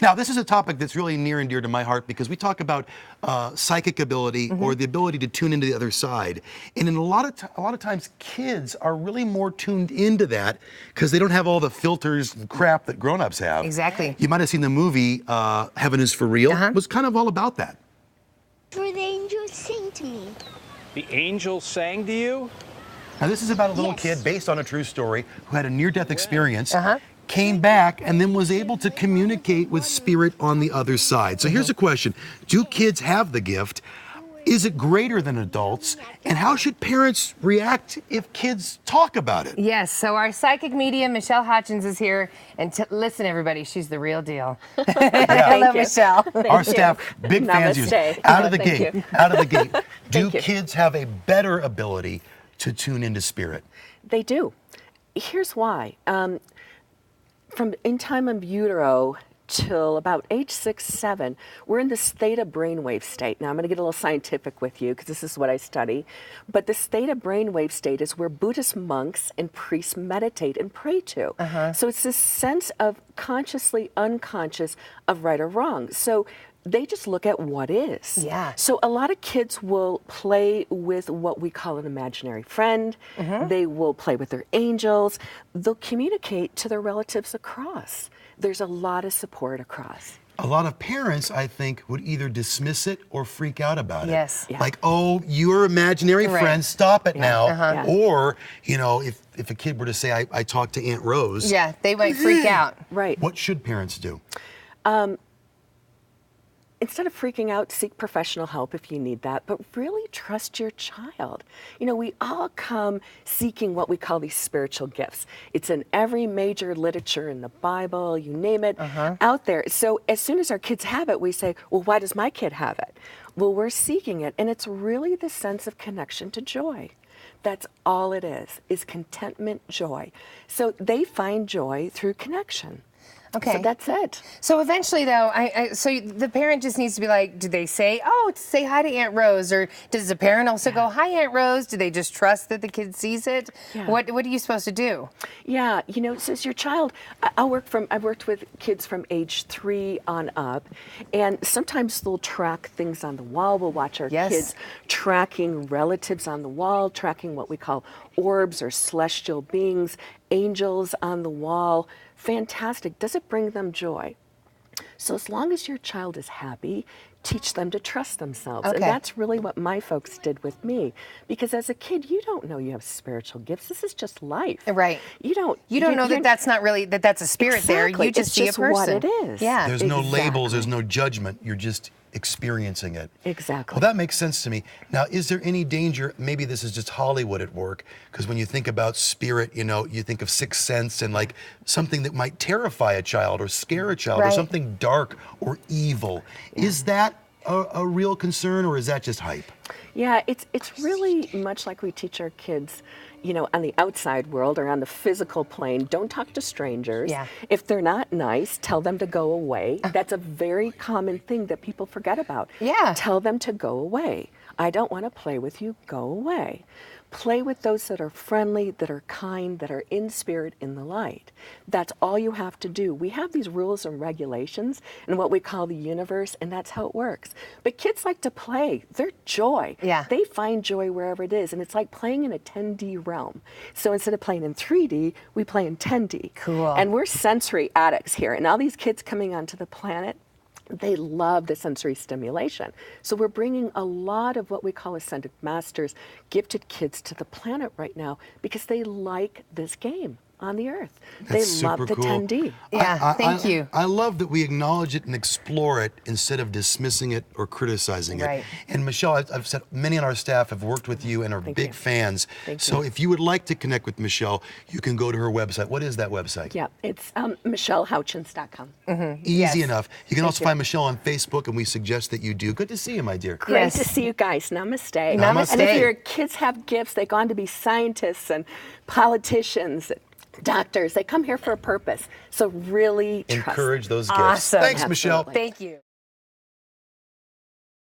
Now, this is a topic that's really near and dear to my heart because we talk about psychic ability or the ability to tune into the other side. And in a lot of times, kids are really more tuned into that because they don't have all the filters and crap that grown-ups have. Exactly. You might have seen the movie Heaven is for Real. It was kind of all about that. Where the angels sing to me. The angels sang to you? Now, this is about a little kid based on a true story who had a near-death experience, came back, and then was able to communicate with spirit on the other side. So here's a question. Do kids have the gift? Is it greater than adults? And how should parents react if kids talk about it? Yes, so our psychic medium, Michelle Hutchins, is here. And listen, everybody, she's the real deal. Hello, Michelle. Our staff, big fans of you. Out of the gate. Do kids have a better ability to tune into spirit? They do. Here's why. From in time in utero till about age 6, 7, we're in this theta brainwave state. Now I'm going to get a little scientific with you because this is what I study. But this theta brainwave state is where Buddhist monks and priests meditate and pray to. So it's this sense of consciously unconscious of right or wrong. So they just look at what is. Yeah. So a lot of kids will play with what we call an imaginary friend. They will play with their angels. They'll communicate to their relatives across. There's a lot of support across. A lot of parents, I think, would either dismiss it or freak out about it. Yes. Yeah. Like, oh, your imaginary friend, stop it now. Or, you know, if a kid were to say, I talked to Aunt Rose. Yeah, they might freak out. Right. What should parents do? Instead of freaking out, seek professional help if you need that, but really trust your child. You know, we all come seeking what we call these spiritual gifts. It's in every major literature in the Bible, you name it, out there. So as soon as our kids have it, we say, well, why does my kid have it? Well, we're seeking it, and it's really the sense of connection to joy. That's all it is contentment, joy. So they find joy through connection. Okay. So that's it. So eventually, though, so the parent just needs to be like, do they say, oh, say hi to Aunt Rose? Or does the parent also go, hi, Aunt Rose? Do they just trust that the kid sees it? What are you supposed to do? Yeah, you know, so as your child, I've worked with kids from age 3 on up, and sometimes they'll track things on the wall. We'll watch our kids tracking relatives on the wall, tracking what we call orbs or celestial beings, angels on the wall. Fantastic. Does it bring them joy? So as long as your child is happy, teach them to trust themselves. And that's really what my folks did with me. Because as a kid, you don't know you have spiritual gifts. This is just life. Right. You don't know that that's not really, that's a spirit there. You just see a person. What it is. Yeah. There's no labels, there's no judgment. You're just experiencing it. Exactly. Well, that makes sense to me. Now, is there any danger, maybe this is just Hollywood at work, because when you think about spirit, you know, you think of Sixth Sense and like something that might terrify a child or scare a child or something dark or evil. Is that a real concern or is that just hype? Yeah, it's really much like we teach our kids, you know, on the outside world or on the physical plane. Don't talk to strangers. Yeah. If they're not nice, tell them to go away. That's a very common thing that people forget about. Yeah. Tell them to go away. I don't want to play with you. Go away. Play with those that are friendly, that are kind, that are in spirit, in the light. That's all you have to do. We have these rules and regulations in what we call the universe, and that's how it works. But kids like to play. They're joy. Yeah. They find joy wherever it is, and it's like playing in a 10D realm. So instead of playing in 3D, we play in 10D. Cool. And we're sensory addicts here. And all these kids coming onto the planet, they love the sensory stimulation. So we're bringing a lot of what we call ascended masters, gifted kids to the planet right now because they like this game on the earth. That's they love super the cool. 10D. Yeah, thank you. I love that we acknowledge it and explore it instead of dismissing it or criticizing it. And Michelle, I've said many on our staff have worked with you and are big fans. So if you would like to connect with Michelle, you can go to her website. What is that website? Yeah, it's michellehouchins.com. Easy enough. You can also find Michelle on Facebook, and we suggest that you do. Good to see you, my dear. Great to see you guys. Namaste. Namaste. And if your kids have gifts, they go on to be scientists and politicians, doctors. They come here for a purpose. So really encourage those gifts. Awesome. Thanks, Michelle. Absolutely. Thank you.